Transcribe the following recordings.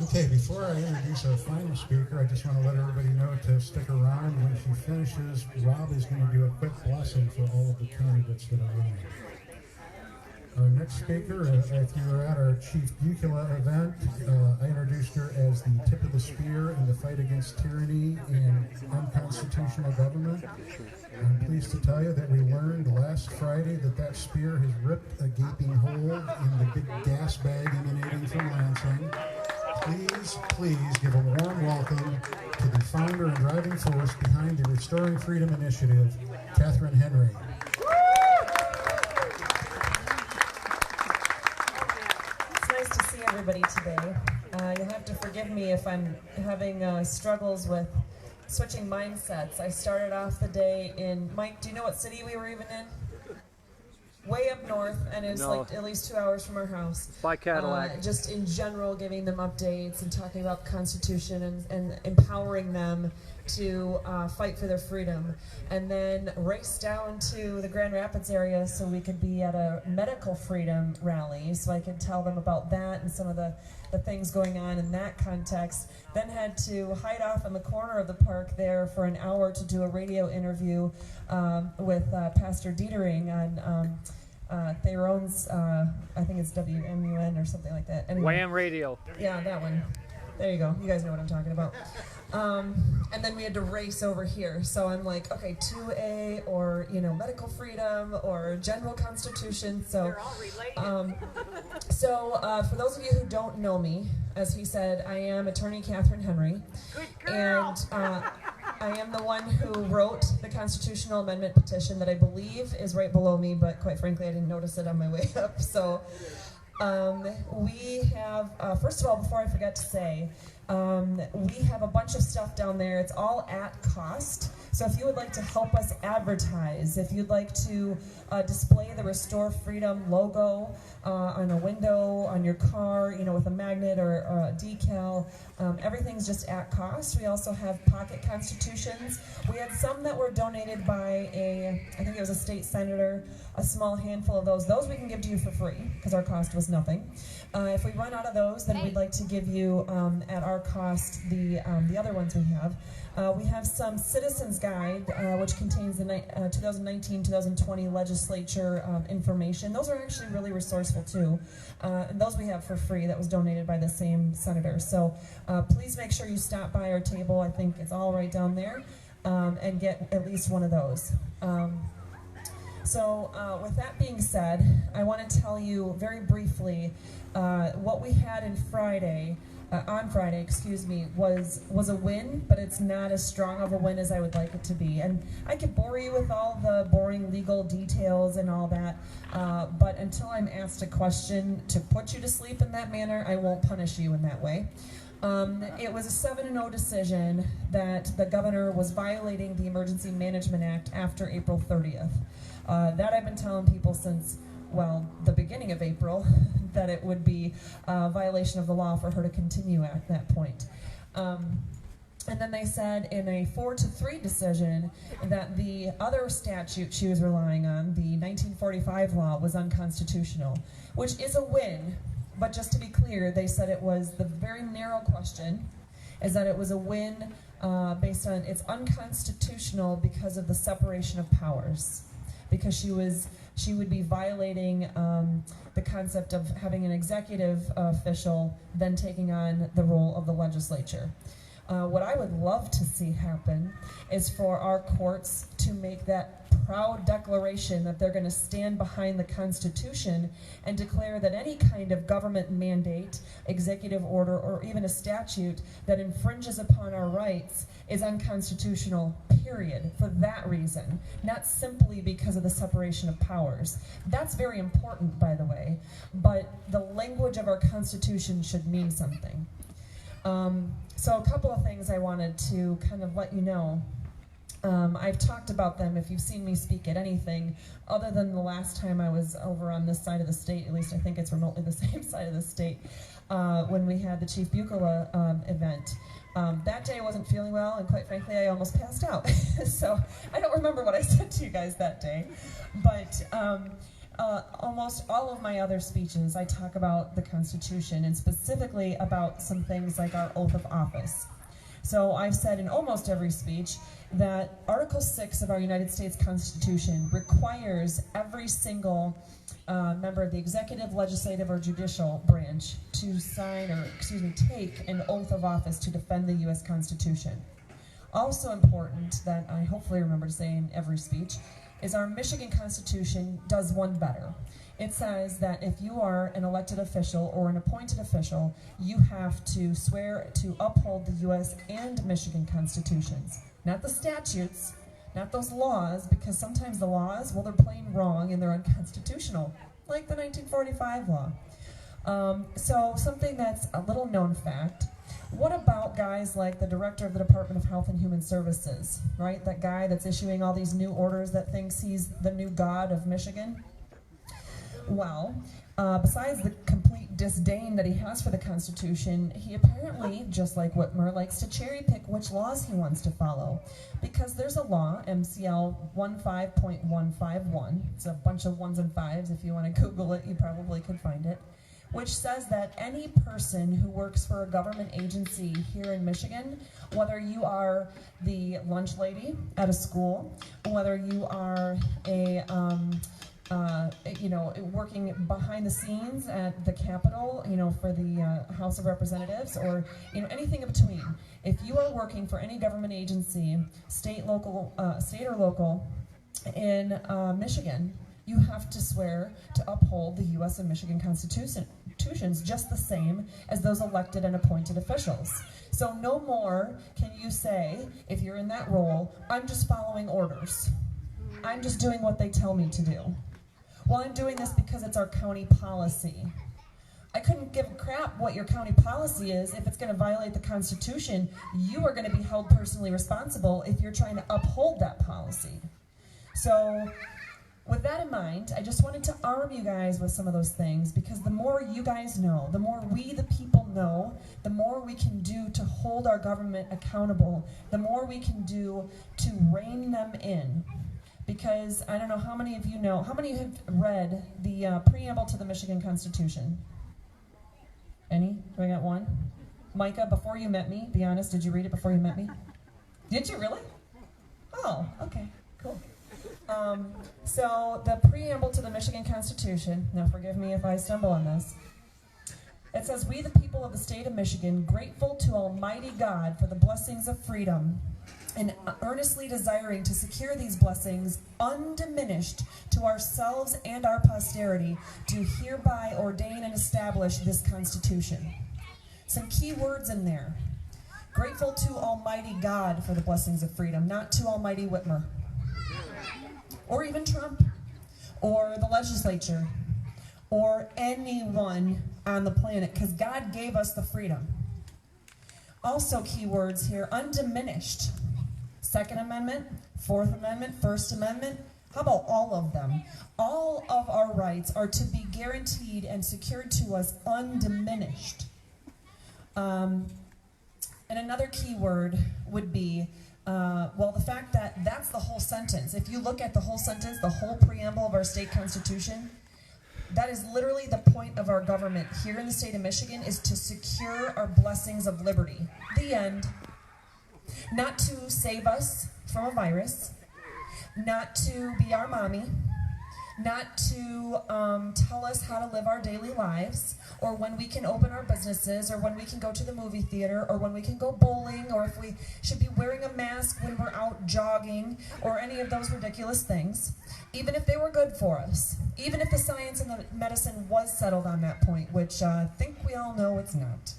Okay, before I introduce our final speaker, I just want to let everybody know to stick around. When she finishes, Rob is going to do a quick blessing for all of the candidates that are running. Our next speaker, if you were at our Chief Bucula event, I introduced her as the tip of the spear in the fight against tyranny and unconstitutional government. I'm pleased to tell you that we learned last Friday that spear has ripped a gaping hole in the big gas bag emanating from Lansing. Please give a warm welcome to the founder and driving force behind the Restoring Freedom Initiative, Katherine Henry. It's nice to see everybody today. You'll have to forgive me if I'm having struggles with switching mindsets. I started off the day in, Mike, do you know what city we were even in? Way up north, and it was like at least 2 hours from our house. By Cadillac. Just in general, giving them updates and talking about the Constitution and empowering them to fight for their freedom. And then raced down to the Grand Rapids area so we could be at a medical freedom rally, so I could tell them about that and some of the things going on in that context. Then had to hide off in the corner of the park there for an hour to do a radio interview with Pastor Dietering on Theron's, I think it's WMUN or something like that. Anyway, Wham Radio. Yeah, that one. There you go. You guys know what I'm talking about. And then we had to race over here. So I'm like, okay, 2A or, medical freedom or general constitution. So, they're all related. For those of you who don't know me, as he said, I am Attorney Katherine Henry. Good girl. And I am the one who wrote the constitutional amendment petition that I believe is right below me, but quite frankly, I didn't notice it on my way up. So we have, first of all, before I forget to say, we have a bunch of stuff down there. It's all at cost. So if you would like to help us advertise, if you'd like to display the Restore Freedom logo on a window, on your car, with a magnet or a decal, everything's just at cost. We also have pocket constitutions. We had some that were donated by I think it was a state senator, a small handful of those. Those we can give to you for free because our cost was nothing. If we run out of those, then we'd like to give you at our cost the other ones we have. We have some Citizens Guide, which contains the 2019-2020 legislature information. Those are actually really resourceful too. And those we have for free. That was donated by the same senator. So please make sure you stop by our table. I think it's all right down there, and get at least one of those. With that being said, I want to tell you very briefly what we had on Friday, was a win, but it's not as strong of a win as I would like it to be. And I could bore you with all the boring legal details and all that, but until I'm asked a question to put you to sleep in that manner, I won't punish you in that way. It was a 7-0 decision that the governor was violating the Emergency Management Act after April 30th. That I've been telling people since, the beginning of April, that it would be a violation of the law for her to continue at that point. And then they said in a 4-3 decision that the other statute she was relying on, the 1945 law, was unconstitutional, which is a win. But just to be clear, they said it was the very narrow question, is that it was a win based on it's unconstitutional because of the separation of powers. Because she would be violating the concept of having an executive official then taking on the role of the legislature. What I would love to see happen is for our courts to make that proud declaration that they're going to stand behind the Constitution and declare that any kind of government mandate, executive order, or even a statute that infringes upon our rights is unconstitutional, period, for that reason, not simply because of the separation of powers. That's very important, by the way, but the language of our Constitution should mean something. So a couple of things I wanted to kind of let you know. I've talked about them if you've seen me speak at anything other than the last time I was over on this side of the state, at least I think it's remotely the same side of the state, when we had the Chief Bucula event. That day I wasn't feeling well, and quite frankly I almost passed out. So I don't remember what I said to you guys that day. But almost all of my other speeches, I talk about the Constitution and specifically about some things like our oath of office. So I've said in almost every speech that Article 6 of our United States Constitution requires every single member of the executive, legislative, or judicial branch to sign, or take an oath of office to defend the U.S. Constitution. Also important that I hopefully remember to say in every speech is our Michigan Constitution does one better. It says that if you are an elected official or an appointed official, you have to swear to uphold the U.S. and Michigan Constitutions. Not the statutes, not those laws, because sometimes the laws, well, they're plain wrong and they're unconstitutional, like the 1945 law. So something that's a little known fact, what about guys like the director of the Department of Health and Human Services, right? That guy that's issuing all these new orders that thinks he's the new god of Michigan? Well, besides the complete disdain that he has for the Constitution, he apparently, just like Whitmer, likes to cherry pick which laws he wants to follow. Because there's a law, MCL 15.151, it's a bunch of ones and fives, if you want to Google it, you probably could find it, which says that any person who works for a government agency here in Michigan, whether you are the lunch lady at a school, whether you are a working behind the scenes at the Capitol, for the House of Representatives, or anything in between. If you are working for any government agency, state or local, in Michigan, you have to swear to uphold the U.S. and Michigan constitutions just the same as those elected and appointed officials. So no more can you say, if you're in that role, I'm just following orders. I'm just doing what they tell me to do. Well, I'm doing this because it's our county policy. I couldn't give a crap what your county policy is. If it's going to violate the Constitution, you are going to be held personally responsible if you're trying to uphold that policy. So, with that in mind, I just wanted to arm you guys with some of those things, because the more you guys know, the more we, the people, know, the more we can do to hold our government accountable, the more we can do to rein them in. Because I don't know how many of you know, how many have read the preamble to the Michigan Constitution? Any? Do I got one? Micah, before you met me, be honest, did you read it before you met me? Did you really? Oh, okay, cool. So the preamble to the Michigan Constitution, now forgive me if I stumble on this, it says, "We the people of the state of Michigan, grateful to Almighty God for the blessings of freedom, and earnestly desiring to secure these blessings undiminished to ourselves and our posterity, do hereby ordain and establish this Constitution." Some key words in there. Grateful to Almighty God for the blessings of freedom, not to Almighty Whitmer, or even Trump, or the legislature, or anyone on the planet, because God gave us the freedom. Also key words here, undiminished. Second Amendment, Fourth Amendment, First Amendment, how about all of them? All of our rights are to be guaranteed and secured to us undiminished. And another key word would be, the fact that that's the whole sentence. If you look at the whole sentence, the whole preamble of our state constitution, that is literally the point of our government here in the state of Michigan, is to secure our blessings of liberty. The end. Not to save us from a virus, not to be our mommy, not to tell us how to live our daily lives, or when we can open our businesses, or when we can go to the movie theater, or when we can go bowling, or if we should be wearing a mask when we're out jogging, or any of those ridiculous things, even if they were good for us, even if the science and the medicine was settled on that point, which I think we all know it's not,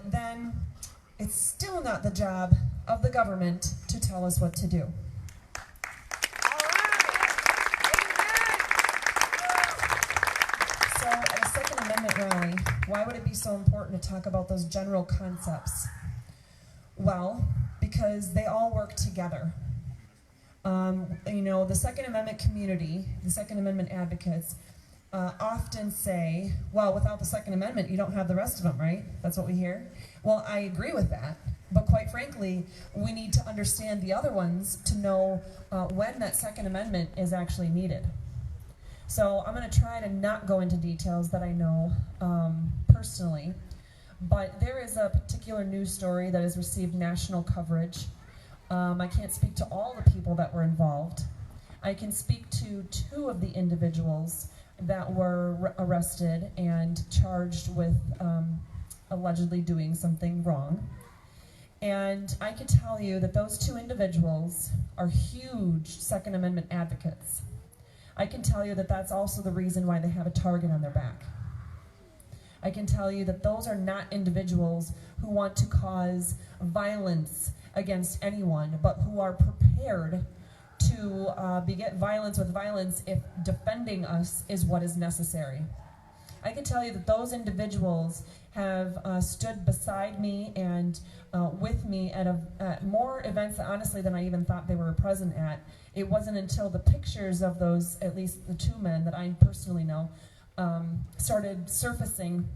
then it's still not the job of the government to tell us what to do. So at a Second Amendment rally, why would it be so important to talk about those general concepts? Well, because they all work together. The Second Amendment community, the Second Amendment advocates, often say, well, without the Second Amendment, you don't have the rest of them, right? That's what we hear. Well, I agree with that. But quite frankly, we need to understand the other ones to know when that Second Amendment is actually needed. So I'm going to try to not go into details that I know personally, but there is a particular news story that has received national coverage. I can't speak to all the people that were involved. I can speak to 2 of the individuals that were arrested and charged with allegedly doing something wrong. And I can tell you that those 2 individuals are huge Second Amendment advocates. I can tell you that that's also the reason why they have a target on their back. I can tell you that those are not individuals who want to cause violence against anyone, but who are prepared to beget violence with violence if defending us is what is necessary. I can tell you that those individuals have stood beside me and with me at more events, honestly, than I even thought they were present at. It wasn't until the pictures of those, at least the 2 men that I personally know, started surfacing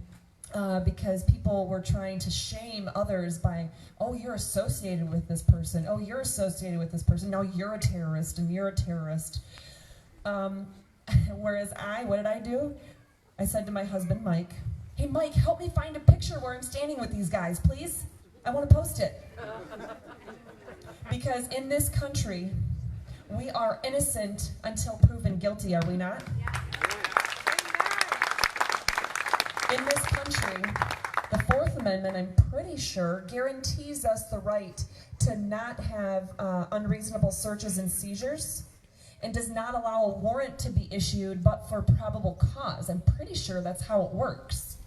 because people were trying to shame others by, oh, you're associated with this person. Oh, you're associated with this person. No, you're a terrorist, and you're a terrorist. Whereas what did I do? I said to my husband, Mike, hey, Mike, help me find a picture where I'm standing with these guys, please. I want to post it. Because in this country, we are innocent until proven guilty, are we not? Yeah. In this country, the 4th Amendment, I'm pretty sure, guarantees us the right to not have unreasonable searches and seizures, and does not allow a warrant to be issued but for probable cause. I'm pretty sure that's how it works.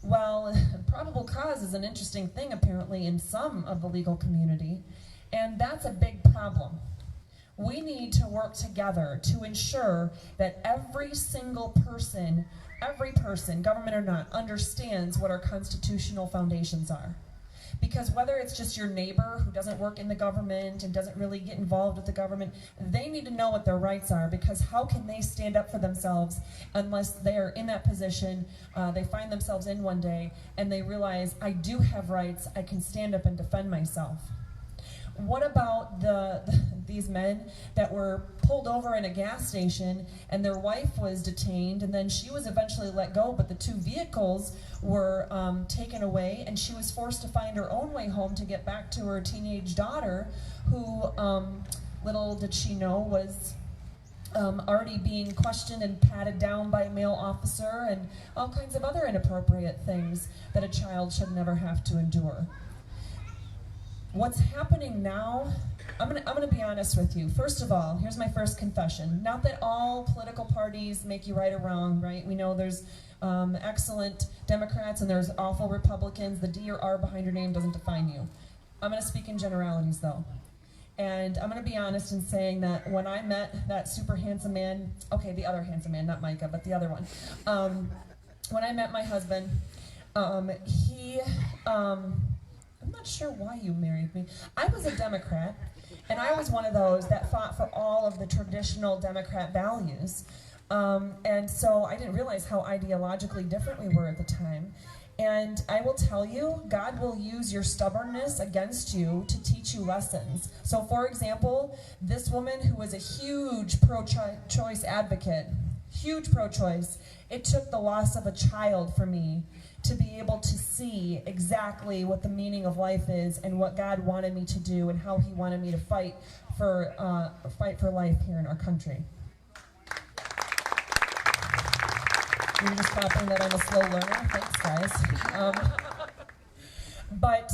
Well, probable cause is an interesting thing apparently in some of the legal community, and that's a big problem. We need to work together to ensure that every single person, government or not, understands what our constitutional foundations are. Because whether it's just your neighbor who doesn't work in the government and doesn't really get involved with the government, they need to know what their rights are, because how can they stand up for themselves unless they're in that position, they find themselves in one day, and they realize, I do have rights, I can stand up and defend myself. What about these men that were pulled over in a gas station and their wife was detained, and then she was eventually let go, but the 2 vehicles were taken away, and she was forced to find her own way home to get back to her teenage daughter, who, little did she know, was already being questioned and patted down by a male officer, and all kinds of other inappropriate things that a child should never have to endure. What's happening now, I'm gonna be honest with you. First of all, here's my first confession. Not that all political parties make you right or wrong, right? We know there's excellent Democrats and there's awful Republicans. The D or R behind your name doesn't define you. I'm gonna speak in generalities though. And I'm gonna be honest in saying that when I met that super handsome man, okay, the other handsome man, not Micah, but the other one. When I met my husband, I'm not sure why you married me. I was a Democrat, and I was one of those that fought for all of the traditional Democrat values. And so I didn't realize how ideologically different we were at the time. And I will tell you, God will use your stubbornness against you to teach you lessons. So for example, this woman who was a huge pro-choice advocate, huge pro-choice, it took the loss of a child for me to be able to see exactly what the meaning of life is and what God wanted me to do and how He wanted me to fight for life here in our country. You're just clapping that I'm a slow learner. Thanks, guys. But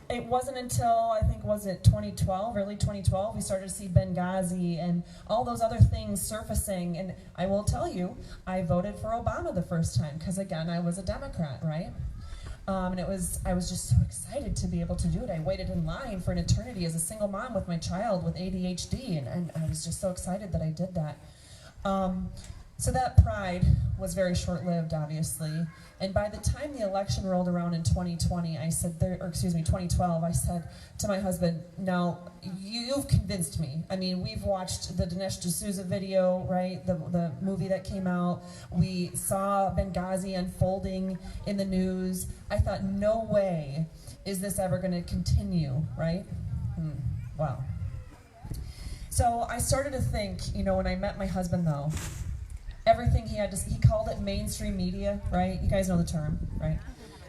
it wasn't until, I think, was it 2012, early 2012, we started to see Benghazi and all those other things surfacing. And I will tell you, I voted for Obama the first time because, again, I was a Democrat, right? And I was just so excited to be able to do it. I waited in line for an eternity as a single mom with my child with ADHD, and I was just so excited that I did that. So that pride was very short-lived, obviously. And by the time the election rolled around in 2020, 2012, I said to my husband, now, you've convinced me. I mean, we've watched the Dinesh D'Souza video, right? The movie that came out. We saw Benghazi unfolding in the news. I thought, no way is this ever going to continue, right? Wow. So I started to think, when I met my husband, though, everything he had to, he called it mainstream media, right? You guys know the term, right?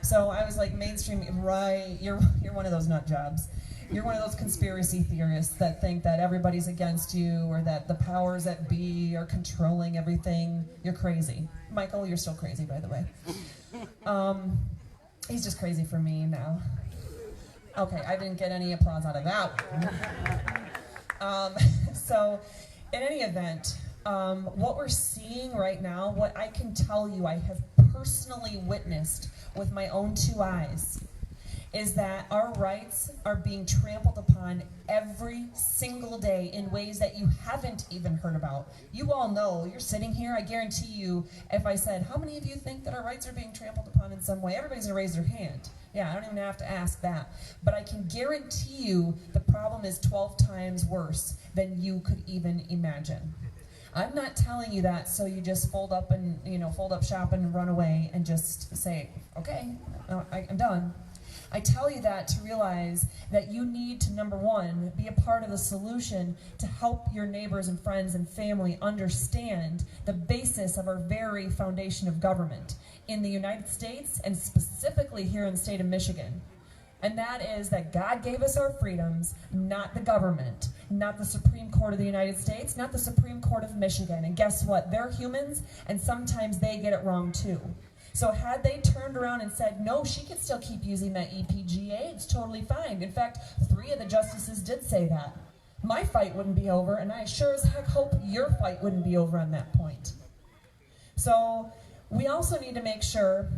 So I was like, mainstream, right, you're one of those nut jobs. You're one of those conspiracy theorists that think that everybody's against you or that the powers that be are controlling everything. You're crazy. Michael, you're still crazy, by the way. He's just crazy for me now. Okay, I didn't get any applause out of that one. So, in any event, what we're seeing right now, what I can tell you I have personally witnessed with my own 2 eyes, is that our rights are being trampled upon every single day in ways that you haven't even heard about. You all know, you're sitting here, I guarantee you, if I said, how many of you think that our rights are being trampled upon in some way? Everybody's gonna raise their hand. Yeah, I don't even have to ask that. But I can guarantee you the problem is 12 times worse than you could even imagine. I'm not telling you that so you just fold up shop and run away and just say, okay, I'm done. I tell you that to realize that you need to, number one, be a part of the solution to help your neighbors and friends and family understand the basis of our very foundation of government in the United States and specifically here in the state of Michigan. And that is that God gave us our freedoms, not the government, not the Supreme Court of the United States, not the Supreme Court of Michigan. And guess what? They're humans, and sometimes they get it wrong too. So had they turned around and said, no, she can still keep using that EPGA, it's totally fine. In fact, 3 of the justices did say that. My fight wouldn't be over, and I sure as heck hope your fight wouldn't be over on that point. So we also need to make sure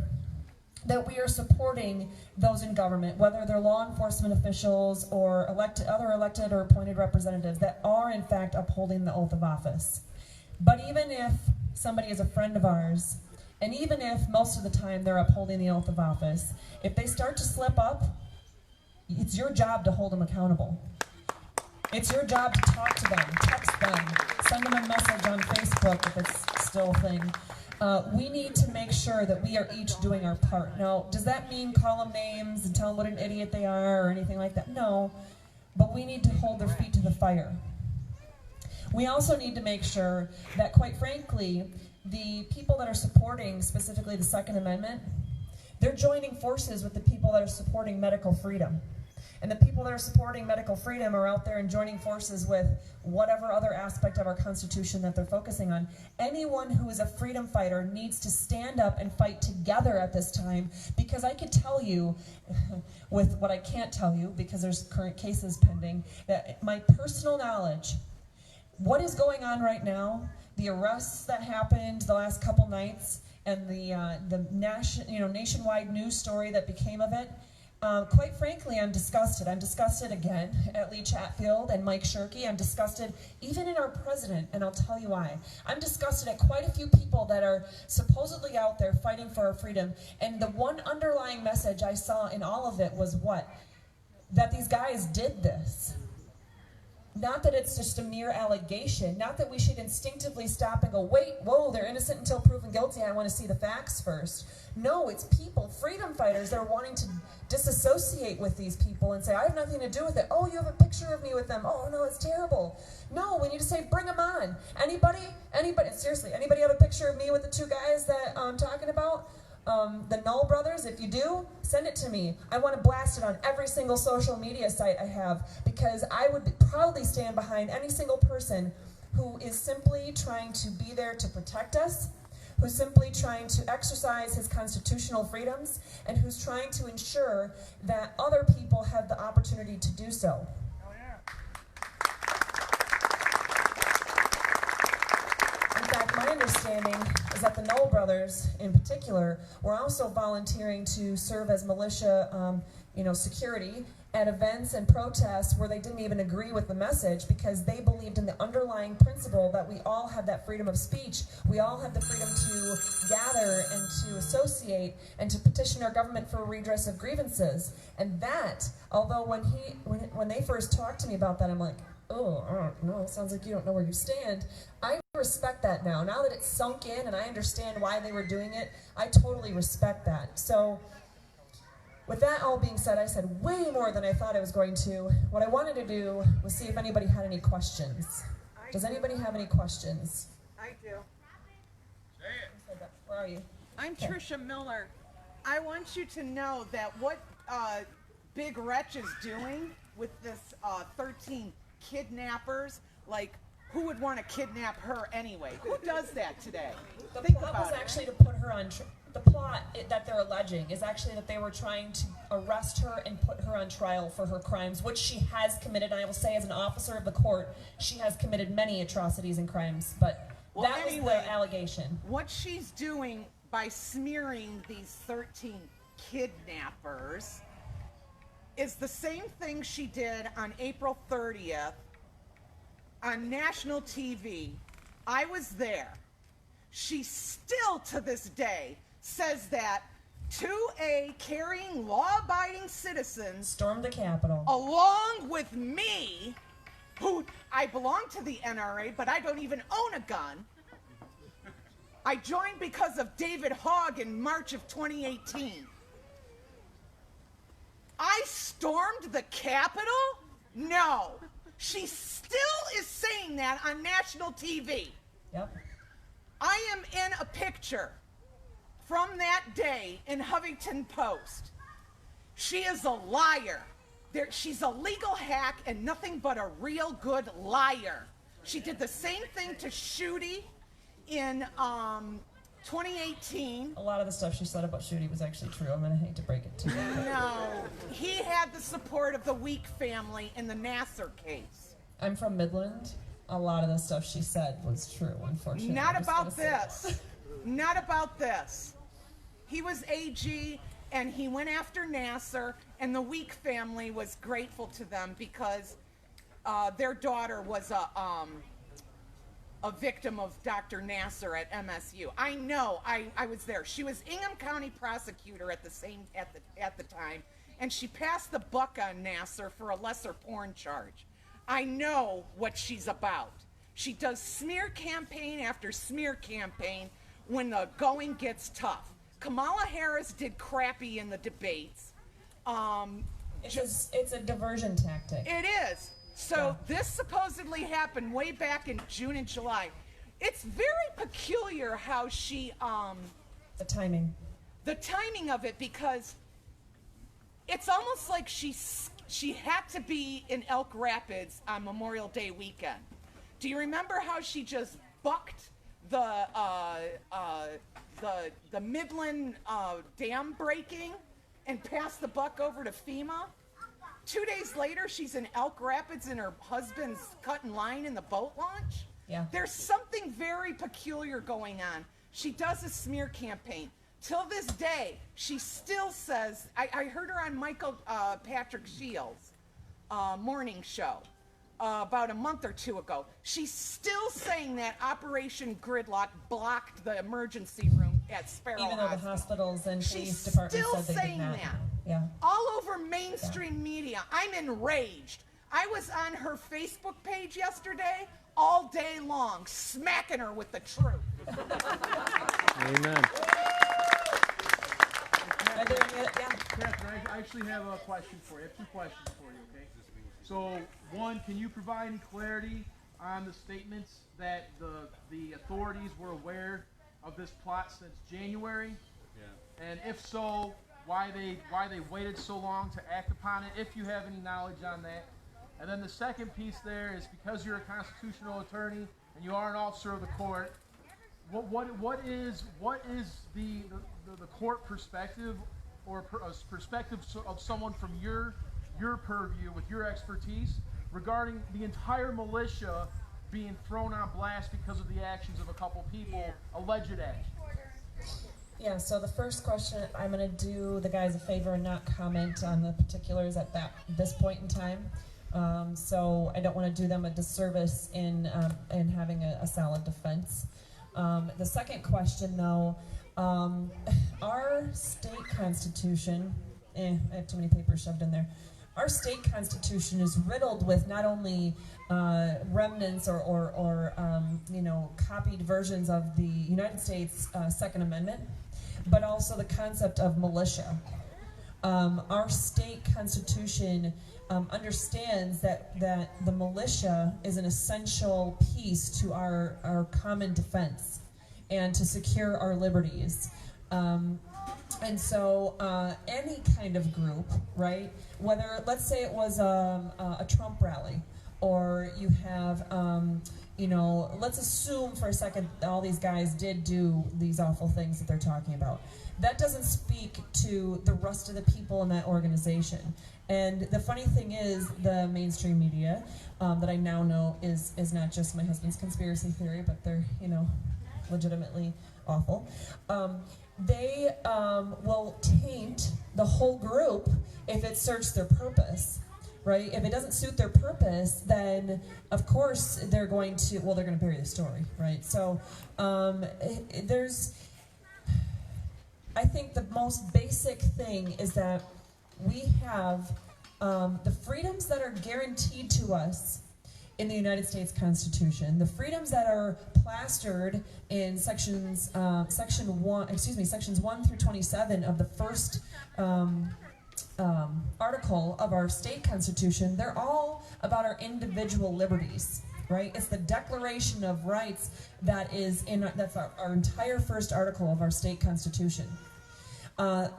that we are supporting those in government, whether they're law enforcement officials or other elected or appointed representatives that are in fact upholding the oath of office. But even if somebody is a friend of ours, and even if most of the time they're upholding the oath of office, if they start to slip up, it's your job to hold them accountable. It's your job to talk to them, text them, send them a message on Facebook if it's still a thing. We need to make sure that we are each doing our part. Now, does that mean call them names and tell them what an idiot they are or anything like that? No, but we need to hold their feet to the fire. We also need to make sure that, quite frankly, the people that are supporting specifically the Second Amendment, they're joining forces with the people that are supporting medical freedom. And the people that are supporting medical freedom are out there and joining forces with whatever other aspect of our Constitution that they're focusing on. Anyone who is a freedom fighter needs to stand up and fight together at this time, because I can tell you, with what I can't tell you because there's current cases pending, that my personal knowledge, what is going on right now, the arrests that happened the last couple nights, and the nationwide news story that became of it, quite frankly, I'm disgusted. I'm disgusted again at Lee Chatfield and Mike Shirkey. I'm disgusted even in our president, and I'll tell you why. I'm disgusted at quite a few people that are supposedly out there fighting for our freedom, and the one underlying message I saw in all of it was what? That these guys did this. Not that it's just a mere allegation, not that we should instinctively stop and go, wait, whoa, they're innocent until proven guilty, I want to see the facts first. No, it's people, freedom fighters, that are wanting to disassociate with these people and say, I have nothing to do with it. Oh, you have a picture of me with them. Oh, no, it's terrible. No, we need to say, bring them on. Anybody, seriously, anybody have a picture of me with the 2 guys that I'm talking about? The Null brothers, if you do, send it to me. I want to blast it on every single social media site I have, because I would proudly stand behind any single person who is simply trying to be there to protect us, who's simply trying to exercise his constitutional freedoms, and who's trying to ensure that other people have the opportunity to do so. My understanding is that the Knoll brothers, in particular, were also volunteering to serve as militia, security at events and protests where they didn't even agree with the message, because they believed in the underlying principle that we all have that freedom of speech. We all have the freedom to gather and to associate and to petition our government for redress of grievances. And that, although when they first talked to me about that, I'm like, oh, no, it sounds like you don't know where you stand. I respect that now. Now that it's sunk in and I understand why they were doing it, I totally respect that. So, with that all being said, I said way more than I thought I was going to. What I wanted to do was see if anybody had any questions. Does anybody have any questions? I do. are you? I'm Okay. Tricia Miller. I want you to know that what Big Wretch is doing with this 13 kidnappers, like, who would want to kidnap her anyway? Who does that today? The Think plot about was it. actually to put her on. The plot that they're alleging is actually that they were trying to arrest her and put her on trial for her crimes, which she has committed. And I will say, as an officer of the court, she has committed many atrocities and crimes. But Well, that anyway, was the allegation. What she's doing by smearing these 13 kidnappers is the same thing she did on April 30th on national TV. I was there. She still, to this day, says that 2A carrying law-abiding citizens, Stormed the Capitol. along with me, who I belong to the NRA, but I don't even own a gun. I joined because of David Hogg in March of 2018. I stormed the Capitol? No. She still is saying that on national TV. Yep. I am in a picture from that day in Huffington Post. She is a liar. She's a legal hack and nothing but a real good liar. She did the same thing to Schuette in 2018. A lot of the stuff she said about Schuette was actually true. I'm gonna hate to break it to you. No, he had the support of the Week family in the Nassar case. I'm from Midland. A lot of the stuff she said was true, unfortunately. Not I'm just about gonna say that. this. Not about this. He was AG and he went after Nassar, and the Week family was grateful to them because their daughter was a victim of Dr. Nassar at MSU. I know. I was there. She was Ingham County prosecutor at the time, and she passed the buck on Nassar for a lesser porn charge. I know what she's about. She does smear campaign after smear campaign when the going gets tough. Kamala Harris did crappy in the debates. It's a diversion tactic. It is. So this supposedly happened way back in June and July. It's very peculiar how she, The timing. the timing of it, because it's almost like she had to be in Elk Rapids on Memorial Day weekend. Do you remember how she just bucked the Midland dam breaking and passed the buck over to FEMA? 2 days later, she's in Elk Rapids and her husband's cutting line in the boat launch. Yeah. There's something very peculiar going on. She does a smear campaign. Till this day, she still says, I heard her on Michael Patrick Shields' morning show about a month or two ago. She's still saying that Operation Gridlock blocked the emergency room at Sparrow Even though the Hospital. hospitals and police She's departments still said they saying did not. that. Yeah. All over mainstream media. I'm enraged. I was on her Facebook page yesterday all day long, smacking her with the truth. Amen. Are there any, yeah. Catherine, I actually have a question for you. I have two questions for you, okay? So, one, can you provide any clarity on the statements that the authorities were aware of this plot since January? Yeah. And if so, why they waited so long to act upon it, if you have any knowledge on that? And then the second piece there is, because you're a constitutional attorney and you are an officer of the court, what is the court perspective, or a perspective of someone from your purview with your expertise regarding the entire militia being thrown on blast because of the actions of a couple people, alleged actions? Yeah, so the first question, I'm going to do the guys a favor and not comment on the particulars at this point in time. So I don't want to do them a disservice in having a solid defense. The second question, though, our state constitution, I have too many papers shoved in there. Our state constitution is riddled with not only remnants or copied versions of the United States Second Amendment, but also the concept of militia. Our state constitution understands that the militia is an essential piece to our common defense. and to secure our liberties. And so any kind of group, right, whether, let's say it was a Trump rally, or you have, you know, let's assume for a second all these guys did do these awful things that they're talking about. That doesn't speak to the rest of the people in that organization. And the funny thing is, the mainstream media that I now know is not just my husband's conspiracy theory, but they're, you know, legitimately awful. They will taint the whole group if it serves their purpose, right? If it doesn't suit their purpose, then of course they're going to, well, they're going to bury the story, right? So I think the most basic thing is that we have the freedoms that are guaranteed to us in the United States Constitution, the freedoms that are plastered in sections 1 through 27 of the first article of our state constitution. They're all about our individual liberties, right? It's the Declaration of Rights that is that's our entire first article of our state constitution. My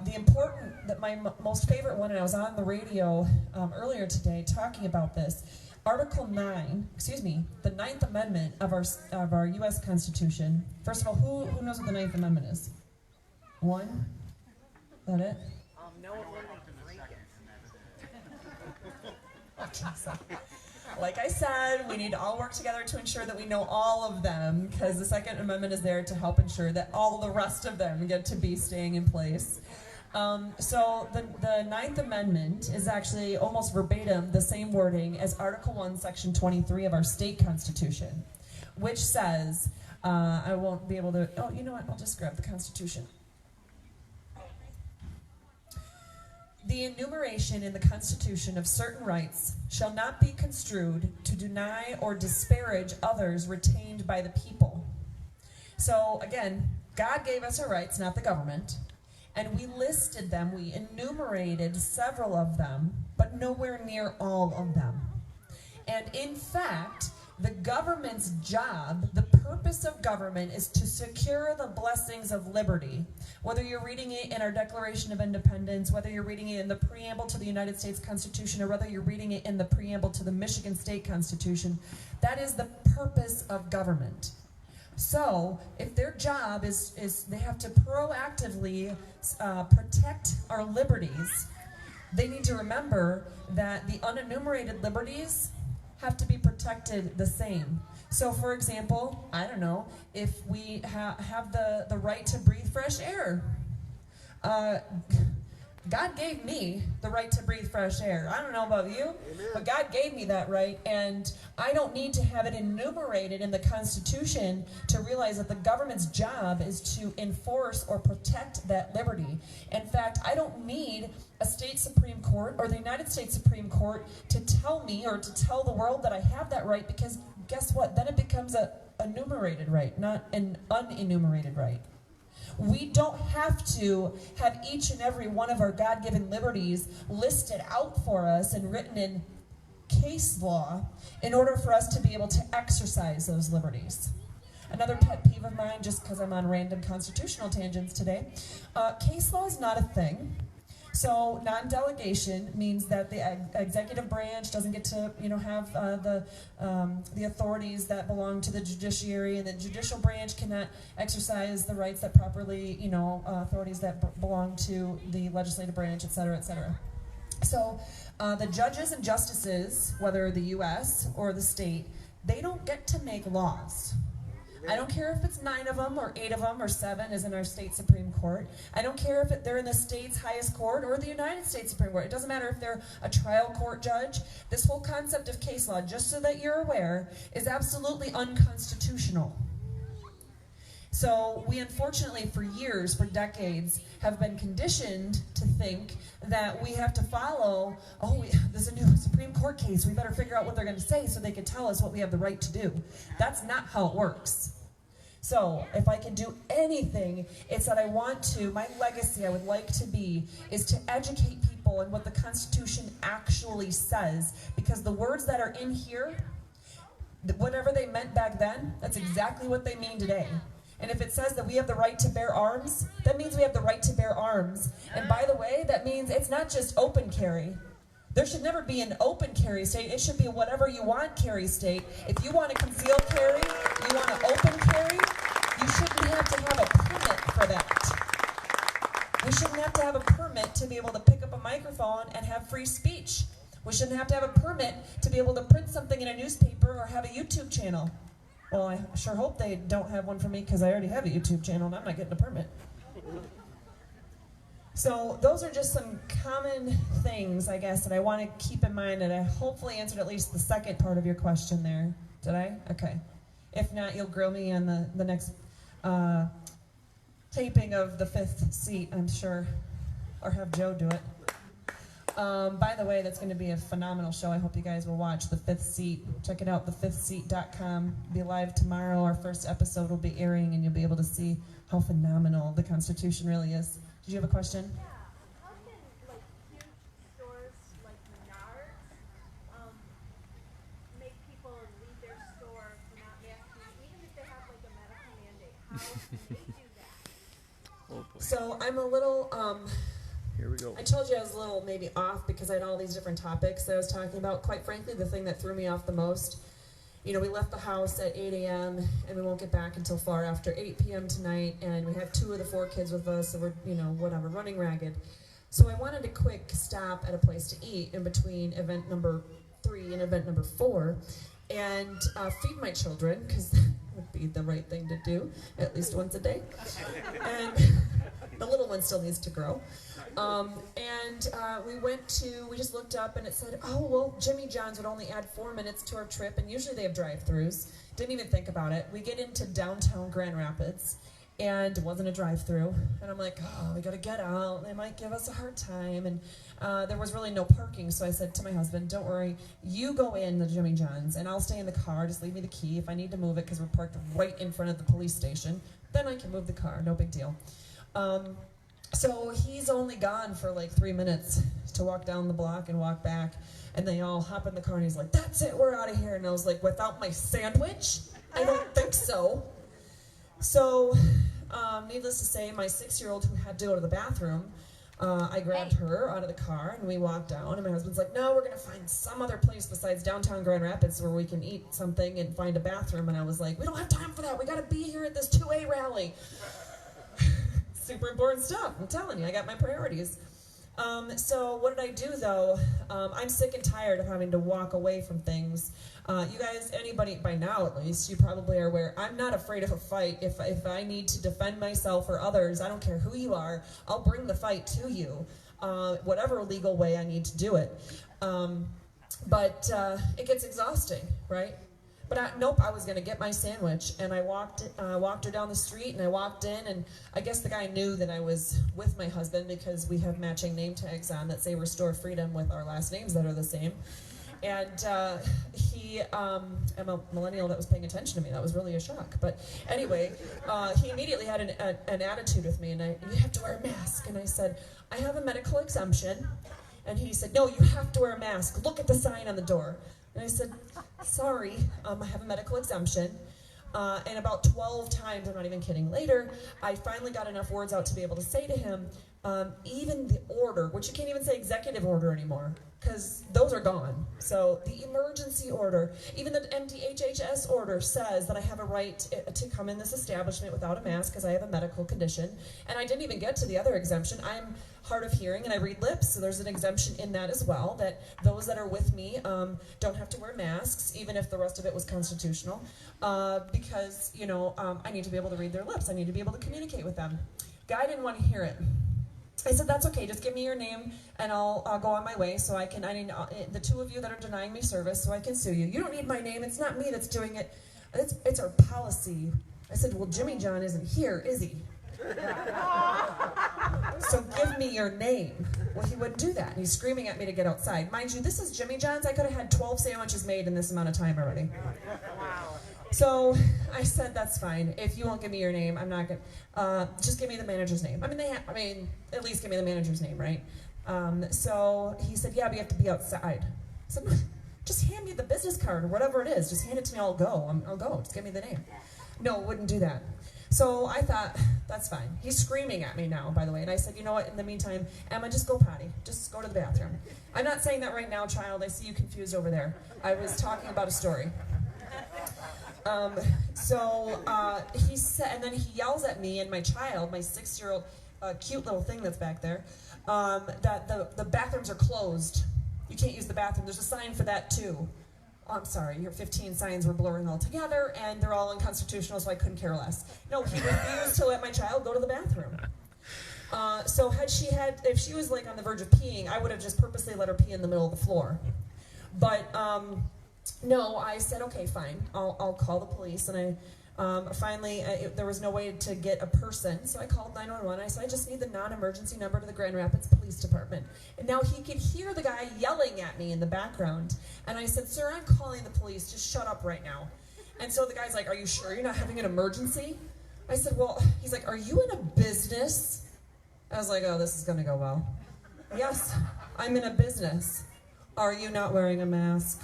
most favorite one, and I was on the radio earlier today talking about this, Article 9, the 9th Amendment of our U.S. Constitution. First of all, who knows what the 9th Amendment is? One? Is that it? No one will break it. Like I said, we need to all work together to ensure that we know all of them, because the Second Amendment is there to help ensure that all the rest of them get to be staying in place. So the 9th Amendment is actually almost verbatim the same wording as Article 1, Section 23 of our state constitution, which says, I won't be able to, oh, you know what, I'll just grab the Constitution. The enumeration in the Constitution of certain rights shall not be construed to deny or disparage others retained by the people. So again, God gave us our rights, not the government. And we listed them, we enumerated several of them, but nowhere near all of them. And in fact, the government's job, the purpose of government, is to secure the blessings of liberty. Whether you're reading it in our Declaration of Independence, whether you're reading it in the preamble to the United States Constitution, or whether you're reading it in the preamble to the Michigan State Constitution, that is the purpose of government. So, if their job is they have to proactively protect our liberties, they need to remember that the unenumerated liberties have to be protected the same. So, for example, I don't know, if we have the right to breathe fresh air, God gave me the right to breathe fresh air. I don't know about you, but God gave me that right, and I don't need to have it enumerated in the Constitution to realize that the government's job is to enforce or protect that liberty. In fact, I don't need a state Supreme Court or the United States Supreme Court to tell me or to tell the world that I have that right, because guess what? Then it becomes a enumerated right, not an unenumerated right. We don't have to have each and every one of our God-given liberties listed out for us and written in case law in order for us to be able to exercise those liberties. Another pet peeve of mine, just because I'm on random constitutional tangents today, case law is not a thing. So non-delegation means that the executive branch doesn't get to, have the authorities that belong to the judiciary, and the judicial branch cannot exercise the rights that properly, authorities that belong to the legislative branch, et cetera, et cetera. So the judges and justices, whether the U.S. or the state, they don't get to make laws. I don't care if it's 9 of them or 8 of them or 7 as in our state Supreme Court. I don't care if they're in the state's highest court or the United States Supreme Court. It doesn't matter if they're a trial court judge. This whole concept of case law, just so that you're aware, is absolutely unconstitutional. So we unfortunately for years, for decades, have been conditioned to think that we have to follow, there's a new Supreme Court case, we better figure out what they're going to say so they can tell us what we have the right to do. That's not how it works. So if I can do anything, it's that my legacy I would like to be is to educate people on what the Constitution actually says, because the words that are in here, whatever they meant back then, that's exactly what they mean today. And if it says that we have the right to bear arms, that means we have the right to bear arms. And by the way, that means it's not just open carry. There should never be an open carry state. It should be whatever you want carry state. If you want to conceal carry, you want to open carry, you shouldn't have to have a permit for that. We shouldn't have to have a permit to be able to pick up a microphone and have free speech. We shouldn't have to have a permit to be able to print something in a newspaper or have a YouTube channel. Well, I sure hope they don't have one for me because I already have a YouTube channel and I'm not getting a permit. So those are just some common things, I guess, that I want to keep in mind, and I hopefully answered at least the second part of your question there. Did I? Okay. If not, you'll grill me on the next taping of the Fifth Seat, I'm sure, or have Joe do it. By the way, that's going to be a phenomenal show. I hope you guys will watch The Fifth Seat. Check it out, thefifthseat.com. Be live tomorrow. Our first episode will be airing, and you'll be able to see how phenomenal the Constitution really is. Did you have a question? Yeah. How can huge stores like Menards make people leave their store for not masking, even if they have a medical mandate? How can they do that? Oh boy. So I'm a little Here we go. I told you I was a little maybe off because I had all these different topics that I was talking about. Quite frankly, the thing that threw me off the most, we left the house at 8 a.m. and we won't get back until far after 8 p.m. tonight, and we have 2 of the 4 kids with us, so we're, whatever, running ragged. So I wanted a quick stop at a place to eat in between event number 3 and event number 4 and feed my children, because that would be the right thing to do, at least once a day. And the little one still needs to grow. We just looked up and it said, oh, well, Jimmy John's would only add 4 minutes to our trip, and usually they have drive-thrus. Didn't even think about it. We get into downtown Grand Rapids, and it wasn't a drive-thru. And I'm like, oh, we gotta get out. They might give us a hard time. And there was really no parking, so I said to my husband, don't worry, you go in the Jimmy John's, and I'll stay in the car. Just leave me the key. If I need to move it, because we're parked right in front of the police station, then I can move the car. No big deal. So he's only gone for 3 minutes to walk down the block and walk back, and they all hop in the car, and he's like, that's it, we're out of here. And I was like, without my sandwich? I don't think so. So, needless to say, my 6-year-old who had to go to the bathroom, I grabbed her out of the car, and we walked down, and my husband's like, no, we're going to find some other place besides downtown Grand Rapids where we can eat something and find a bathroom. And I was like, we don't have time for that. We got to be here at this 2A rally. Super important stuff. I'm telling you, I got my priorities. So what did I do, though? I'm sick and tired of having to walk away from things. You guys, anybody, by now at least, you probably are aware, I'm not afraid of a fight. If I need to defend myself or others, I don't care who you are, I'll bring the fight to you, whatever legal way I need to do it. But it gets exhausting, right? But nope, I was going to get my sandwich, and I walked her down the street, and I walked in, and I guess the guy knew that I was with my husband because we have matching name tags on that say Restore Freedom with our last names that are the same. And I'm a millennial that was paying attention to me. That was really a shock. But anyway, he immediately had an attitude with me, and you have to wear a mask. And I said, I have a medical exemption. And he said, no, you have to wear a mask. Look at the sign on the door. And I said, sorry, I have a medical exemption. And about 12 times, I'm not even kidding, later, I finally got enough words out to be able to say to him, even the order, which you can't even say executive order anymore, because those are gone. So the emergency order, even the MDHHS order says that I have a right to come in this establishment without a mask because I have a medical condition. And I didn't even get to the other exemption. I'm hard of hearing and I read lips, so there's an exemption in that as well, that those that are with me don't have to wear masks, even if the rest of it was constitutional, because, I need to be able to read their lips. I need to be able to communicate with them. Guy didn't want to hear it. I said, that's okay, just give me your name and I'll go on my way so I need the 2 of you that are denying me service so I can sue you. You don't need my name, it's not me that's doing it. It's our policy. I said, well, Jimmy John isn't here, is he? So give me your name. Well, he wouldn't do that. And he's screaming at me to get outside. Mind you, this is Jimmy John's. I could have had 12 sandwiches made in this amount of time already. Wow. So I said, that's fine. If you won't give me your name, I'm not going to, just give me the manager's name. At least give me the manager's name, right? So he said, yeah, but you have to be outside. I said, just hand me the business card or whatever it is. Just hand it to me, I'll go. I'll go. Just give me the name. No, wouldn't do that. So I thought, that's fine. He's screaming at me now, by the way. And I said, you know what, in the meantime, Emma, just go potty. Just go to the bathroom. I'm not saying that right now, child. I see you confused over there. I was talking about a story. He said, and then he yells at me and my child, my 6-year-old, cute little thing that's back there, that the bathrooms are closed. You can't use the bathroom. There's a sign for that too. Oh, I'm sorry, your 15 signs were blurring all together, and they're all unconstitutional, so I couldn't care less. No, he refused to let my child go to the bathroom. So if she was like on the verge of peeing, I would have just purposely let her pee in the middle of the floor. But no, I said, okay, fine, I'll call the police, and finally, there was no way to get a person, so I called 911. I said, I just need the non-emergency number to the Grand Rapids Police Department. And now he could hear the guy yelling at me in the background. And I said, sir, I'm calling the police. Just shut up right now. And so the guy's like, are you sure you're not having an emergency? I said, well, he's like, are you in a business? I was like, oh, this is going to go well. Yes, I'm in a business. Are you not wearing a mask?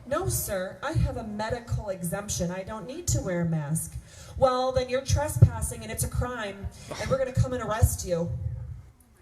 No, sir, I have a medical exemption. I don't need to wear a mask. Well, then you're trespassing and it's a crime, and we're going to come and arrest you.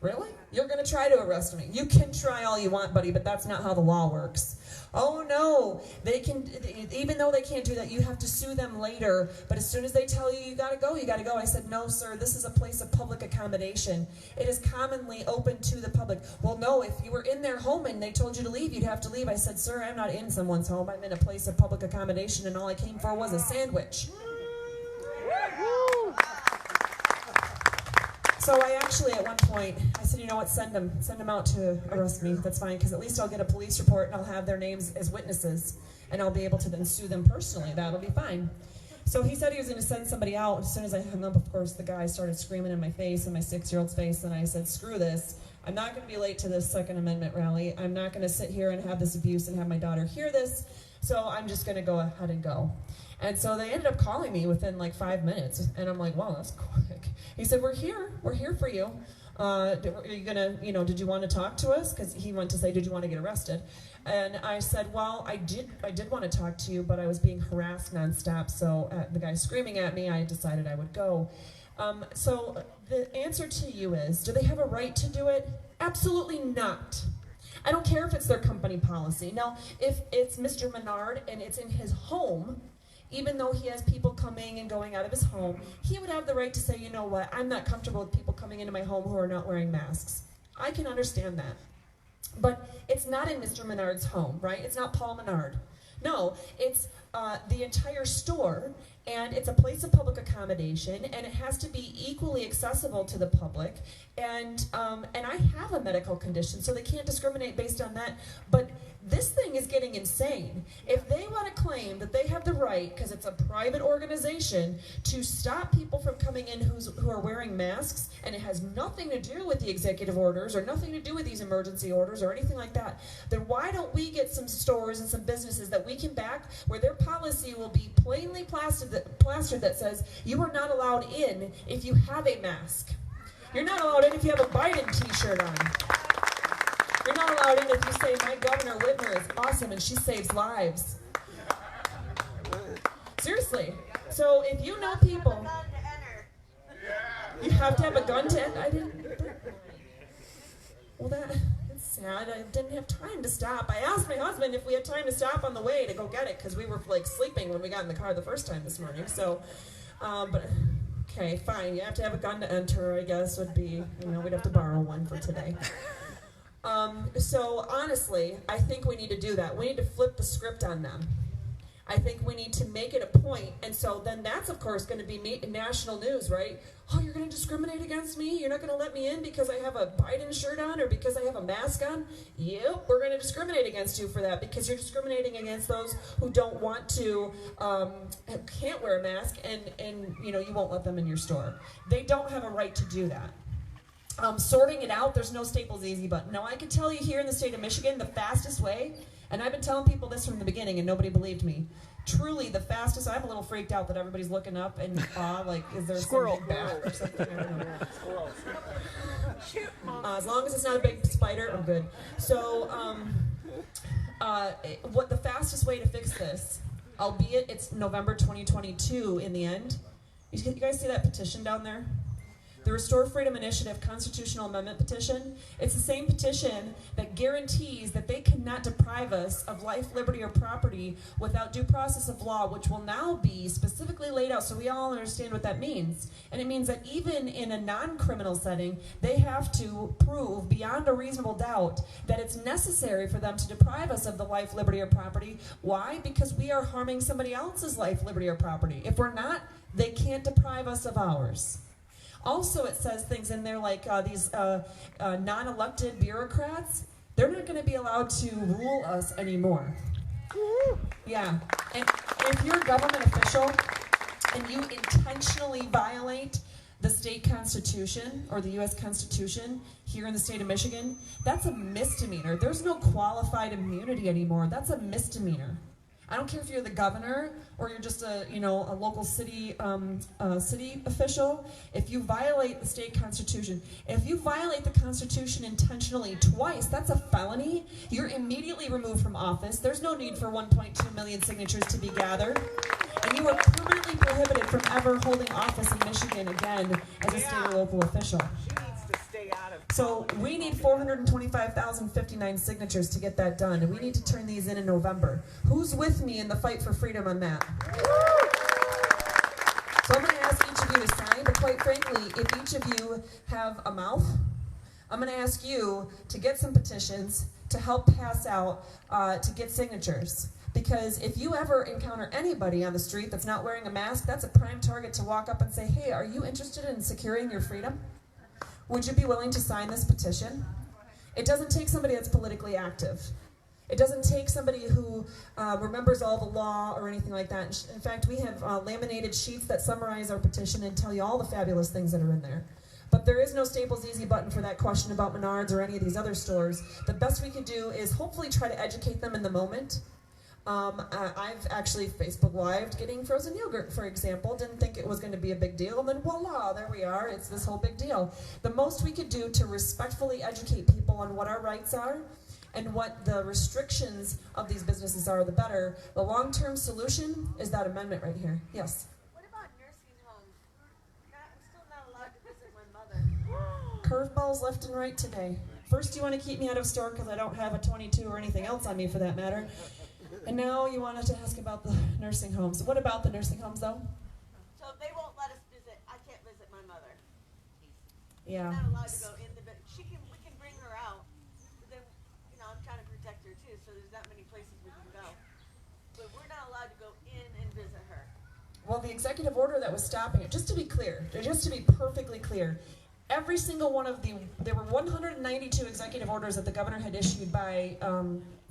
Really? You're going to try to arrest me. You can try all you want, buddy, but that's not how the law works. Oh, no, they can, even though they can't do that, you have to sue them later, but as soon as they tell you you got to go, you got to go. I said, no, sir, this is a place of public accommodation. It is commonly open to the public. Well, no, if you were in their home and they told you to leave, you'd have to leave. I said, sir, I'm not in someone's home. I'm in a place of public accommodation, and all I came for was a sandwich. So I actually, at one point, I said, you know what, send them out to arrest me. That's fine, because at least I'll get a police report and I'll have their names as witnesses, and I'll be able to then sue them personally. That'll be fine. So he said he was going to send somebody out. As soon as I hung up, of course, the guy started screaming in my face, in my 6-year-old's face, and I said, screw this. I'm not going to be late to this Second Amendment rally. I'm not going to sit here and have this abuse and have my daughter hear this, so I'm just going to go ahead and go. And so they ended up calling me within like 5 minutes, and I'm like, wow, that's quick. He said, we're here for you. Are you gonna, did you want to talk to us? Because he went to say, did you want to get arrested? And I said, well, I did want to talk to you, but I was being harassed nonstop, so the guy screaming at me, I decided I would go. So the answer to you is, do they have a right to do it? Absolutely not. I don't care if it's their company policy. Now, if it's Mr. Menard and it's in his home, even though he has people coming and going out of his home, he would have the right to say, you know what, I'm not comfortable with people coming into my home who are not wearing masks. I can understand that. But it's not in Mr. Menard's home, right? It's not Paul Menard. No, it's the entire store, and it's a place of public accommodation, and it has to be equally accessible to the public. And I have a medical condition, so they can't discriminate based on that. But this thing is getting insane. If they want to claim that they have the right, because it's a private organization, to stop people from coming in who are wearing masks, and it has nothing to do with the executive orders or nothing to do with these emergency orders or anything like that, then why don't we get some stores and some businesses that we can back where their policy will be plainly plastered that says you are not allowed in if you have a mask. You're not allowed in if you have a Biden t-shirt on. You're not allowed in if you say, my Governor Whitmer is awesome and she saves lives. Seriously. So if you know people, you have to have a gun to enter. Well, that's sad. I didn't have time to stop. I asked my husband if we had time to stop on the way to go get it, because we were like sleeping when we got in the car the first time this morning. So, but okay, fine. You have to have a gun to enter, I guess, would be, we'd have to borrow one for today. So honestly, I think we need to do that. We need to flip the script on them. I think we need to make it a point, and so then that's, of course, going to be national news, right? Oh, you're going to discriminate against me? You're not going to let me in because I have a Biden shirt on or because I have a mask on? Yep, we're going to discriminate against you for that, because you're discriminating against those who don't want to, can't wear a mask, and you won't let them in your store. They don't have a right to do that. Sorting it out, there's no Staples easy button. Now, I can tell you here in the state of Michigan, the fastest way, and I've been telling people this from the beginning and nobody believed me, truly the fastest, I'm a little freaked out that everybody's looking up and like, is there some big bat or something? I don't know. As long as it's not a big spider, I'm good. So, what the fastest way to fix this albeit it's November 2022 in the end. You guys see that petition down there? The Restore Freedom Initiative Constitutional Amendment Petition. It's the same petition that guarantees that they cannot deprive us of life, liberty, or property without due process of law, which will now be specifically laid out so we all understand what that means. And it means that even in a non-criminal setting, they have to prove beyond a reasonable doubt that it's necessary for them to deprive us of the life, liberty, or property. Why? Because we are harming somebody else's life, liberty, or property. If we're not, they can't deprive us of ours. Also, it says things in there like these non-elected bureaucrats, they're not going to be allowed to rule us anymore. Yeah, and if you're a government official and you intentionally violate the state constitution or the U.S. Constitution here in the state of Michigan, that's a misdemeanor. There's no qualified immunity anymore. That's a misdemeanor. I don't care if you're the governor or you're just a local city city official. If you violate the state constitution, if you violate the Constitution intentionally twice, that's a felony. You're immediately removed from office. There's no need for 1.2 million signatures to be gathered. And you are permanently prohibited from ever holding office in Michigan again as a state or local official. She needs to stay out of. So we need 425,059 signatures to get that done, and we need to turn these in November. Who's with me in the fight for freedom on that? So I'm going to ask each of you to sign, but quite frankly, if each of you have a mouth, I'm going to ask you to get some petitions to help pass out, to get signatures. Because if you ever encounter anybody on the street that's not wearing a mask, that's a prime target to walk up and say, hey, are you interested in securing your freedom? Would you be willing to sign this petition? It doesn't take somebody that's politically active. It doesn't take somebody who remembers all the law or anything like that. In fact, we have laminated sheets that summarize our petition and tell you all the fabulous things that are in there. But there is no Staples Easy button for that question about Menards or any of these other stores. The best we could do is hopefully try to educate them in the moment. I've actually Facebook Lived getting frozen yogurt, for example. Didn't think it was going to be a big deal, and then voila, there we are. It's this whole big deal. The most we could do to respectfully educate people on what our rights are and what the restrictions of these businesses are, the better. The long-term solution is that amendment right here. Yes? What about nursing homes? I'm still not allowed to visit my mother. Curveballs left and right today. First, you want to keep me out of store because I don't have a 22 or anything else on me for that matter. And now you wanted to ask about the nursing homes. What about the nursing homes, though? So they won't let us visit. I can't visit my mother. Yeah. I'm not allowed to go in the bed. We can bring her out. But then, I'm trying to protect her too. So there's that many places we can go. But we're not allowed to go in and visit her. Well, the executive order that was stopping it, just to be clear, just to be perfectly clear, every single one of there were 192 executive orders that the governor had issued by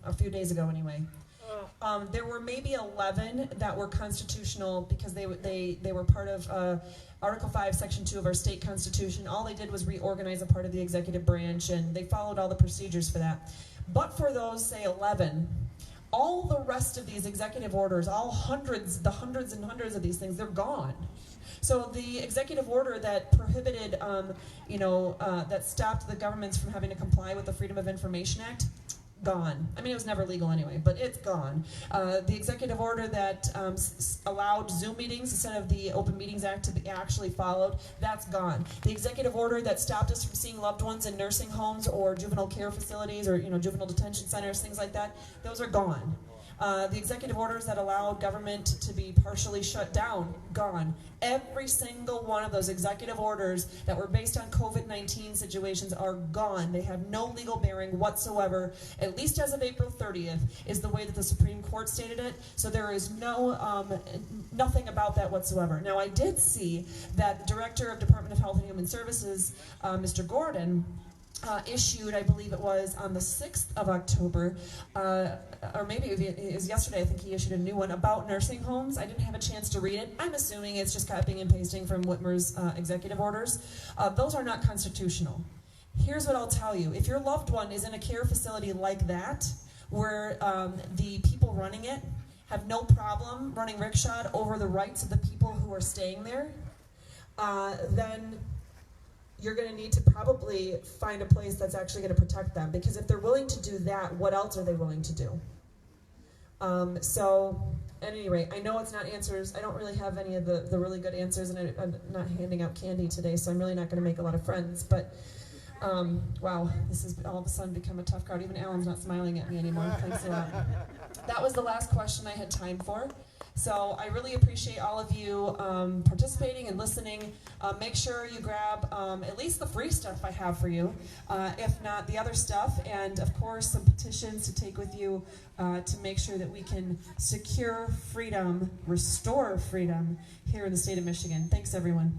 a few days ago anyway. There were maybe 11 that were constitutional because they were part of Article 5, Section 2 of our state constitution. All they did was reorganize a part of the executive branch, and they followed all the procedures for that. But for those, say, 11, all the rest of these executive orders, the hundreds and hundreds of these things, they're gone. So the executive order that prohibited, that stopped the governments from having to comply with the Freedom of Information Act, gone. I mean, it was never legal anyway, but it's gone. The executive order that allowed Zoom meetings instead of the Open Meetings Act to be actually followed, that's gone. The executive order that stopped us from seeing loved ones in nursing homes or juvenile care facilities or juvenile detention centers, things like that, those are gone. The executive orders that allowed government to be partially shut down, gone. Every single one of those executive orders that were based on COVID-19 situations are gone. They have no legal bearing whatsoever, at least as of April 30th, is the way that the Supreme Court stated it. So there is nothing about that whatsoever. Now, I did see that the Director of Department of Health and Human Services, Mr. Gordon, issued, I believe it was on the 6th of October, or maybe it was yesterday, I think he issued a new one about nursing homes. I didn't have a chance to read it. I'm assuming it's just copying and pasting from Whitmer's executive orders. Those are not constitutional. Here's what I'll tell you. If your loved one is in a care facility like that, where the people running it have no problem running rickshawed over the rights of the people who are staying there, then you're going to need to probably find a place that's actually going to protect them. Because if they're willing to do that, what else are they willing to do? at any rate, I know it's not answers. I don't really have any of the really good answers, and I'm not handing out candy today, so I'm really not going to make a lot of friends. But wow, this has all of a sudden become a tough crowd. Even Alan's not smiling at me anymore. Thanks a lot. That was the last question I had time for. So I really appreciate all of you participating and listening. Make sure you grab at least the free stuff I have for you, if not the other stuff, and of course some petitions to take with you to make sure that we can secure freedom, restore freedom here in the state of Michigan. Thanks, everyone.